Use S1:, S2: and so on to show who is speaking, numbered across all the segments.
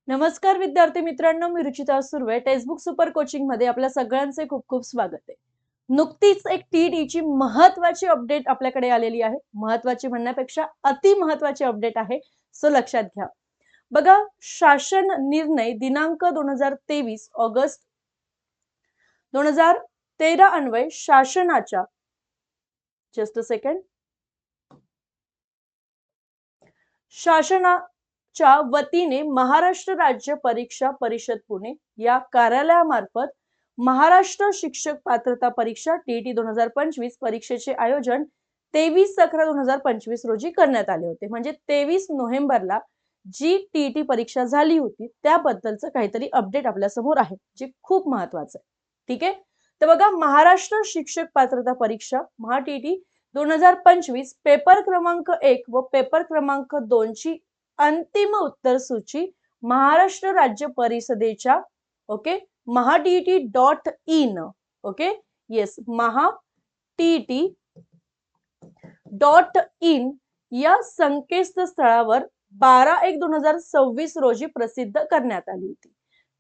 S1: नमस्कार विद्यार्थी मित्रांनो, मी Ruchita Surve textbook super coaching मध्ये आपल्या सगळ्यांचे खूप खूप स्वागत आहे। नुकतीच एक टीईटीची महत्त्वाची अपडेट आपल्याकडे आलेली आहे। महत्त्वाची म्हणण्यापेक्षा अति महत्त्वाची अपडेट आहे, सो लक्षात घ्या। बघा, शासन निर्णय दिनांक 2023 ऑगस्ट 2013 अन्वये शासनाच्या जस्ट अ सेकंड शासनाच्या वतीने महाराष्ट्र राज्य परीक्षा परिषद पुणे या कार्यालयामार्फत महाराष्ट्र शिक्षक पात्रता परीक्षा टीईटी 2025 परीक्षेचे आयोजन 23/11/2025 रोजी करण्यात आले होते। म्हणजे 23 नोव्हेंबरला जी टीईटी परीक्षा झाली होती त्याबद्दलचं काहीतरी अपडेट आपल्या समोर आहे, जे खूप महत्त्वाचं आहे। ठीक आहे, तर बघा, महाराष्ट्र शिक्षक पात्रता परीक्षा महा टीईटी 2025 पेपर क्रमांक 1 व पेपर क्रमांक 2 ची अंतिम उत्तर सूची महाराष्ट्र राज्य परिषदेच्या mahatt.in येस mahatt.in या संकेतस्थळावर 12/1/2026 रोजी प्रसिद्ध करण्यात आली होती।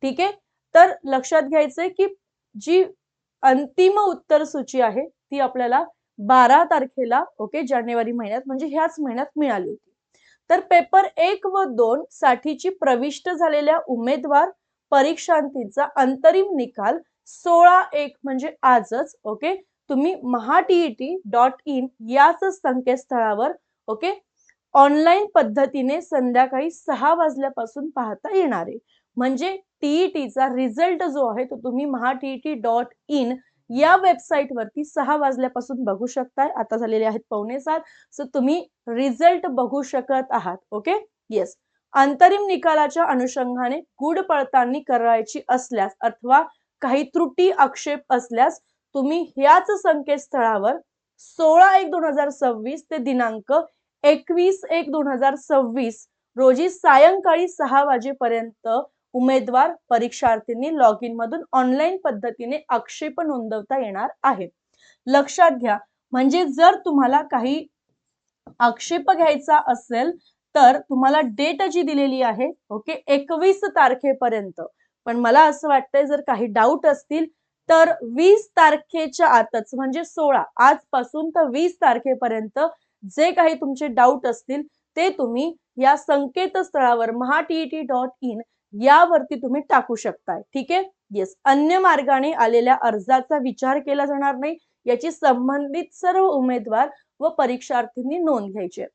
S1: ठीक आहे, तर लक्षात घ्यायचंय की जी अंतिम उत्तर सूची आहे ती आपल्याला 12 तारखेला जानेवारी महिन्यात म्हणजे ह्याच महिन्यात मिळाली होती। तर पेपर 1 व 2 साठीची प्रविष्ट झालेल्या उमेदवार परीक्षार्थींचा अंतरिम निकाल 16/1 म्हणजे आजच तुम्ही mahatt.in याच संकेतस्थळावर ऑनलाइन पद्धतीने संध्याकाळी 6 वाजल्यापासून पाहता येणार आहे। म्हणजे टीईटीचा रिझल्ट जो आहे तो तुम्ही mahatt.in या वेबसाईट वरती 6 वाजल्यापासून बघू शकताय। आता झालेले आहेत 6:45, सो तुम्ही रिझल्ट बघू शकत आहात। येस, अंतरिम निकालाच्या अनुषंगाने गुढ पडताळणी करायची असल्यास अथवा काही त्रुटी आक्षेप असल्यास तुम्ही ह्याच संकेतस्थळावर 16/1/2026 ते दिनांक 21/1/2026 रोजी सायंकाळी 6 वाजेपर्यंत उमेदवार परीक्षार्थींनी लॉग इन मधून ऑनलाइन पद्धतीने आक्षेप नोंदवता येणार आहे। लक्षात घ्या, म्हणजे जर तुम्हाला काही आक्षेप घ्यायचा असेल तर तुम्हाला डेट जी दिलेली आहे 21 तारखेपर्यंत, पण मला असं वाटतंय जर काही डाऊट असतील तर 20 तारखेच्या आतच म्हणजे 16 आजपासून तर 20 तारखेपर्यंत जे काही तुमचे डाऊट असतील ते तुम्ही या संकेतस्थळावर mahatt.in यावरती तुम्ही टाकू शकताय। ठीक आहे, येस, अन्य मार्गाने आलेल्या अर्जाचा विचार केला जाणार नाही याची संबंधित सर्व उमेदवार व परीक्षार्थींनी नोंद घ्यायची आहे।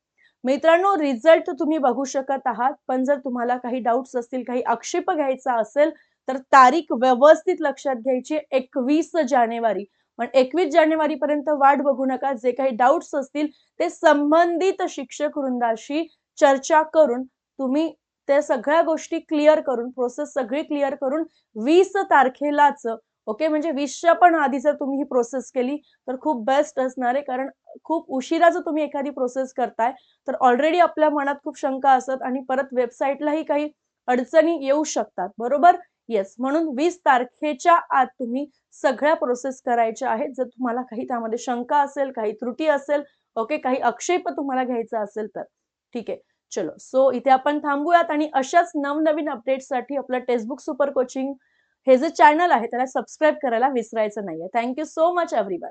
S1: मित्रांनो, रिझल्ट तुम्ही बघू शकत आहात, पण जर तुम्हाला काही डाऊट्स असतील, काही आक्षेप घ्यायचा असेल तर तारीख व्यवस्थित लक्षात घ्यायची 21 जानेवारी। पण 21 जानेवारी पर्यंत वाट बघू नका। जे काही डाऊट्स असतील ते संबंधित शिक्षक वृंदाशी चर्चा करून तुम्ही त्या सगळ्या गोष्टी क्लिअर करून प्रोसेस सगळी क्लिअर करून 20 तारखेलाच म्हणजे 20च्या पण आधी जर तुम्ही ही प्रोसेस केली तर खूप बेस्ट असणार आहे। कारण खूप उशिरा जर तुम्ही एखादी प्रोसेस करताय तर ऑलरेडी आपल्या मनात खूप शंका असतात आणि परत वेबसाईटलाही काही अडचणी येऊ शकतात, बरोबर? येस, म्हणून 20 तारखेच्या आत तुम्ही सगळ्या प्रोसेस करायच्या आहेत। जर तुम्हाला काही त्यामध्ये शंका असेल, काही त्रुटी असेल, काही आक्षेप तुम्हाला घ्यायचा असेल तर ठीक आहे। चलो, सो इथे आपण थांबूयात आणि अशाच नवनवीन अपडेट्ससाठी आपलं टेक्स्टबुक सुपर कोचिंग हे जे चॅनल आहे त्याला सबस्क्राइब करायला विसरायचं नाहीये। Thank you so much everyone.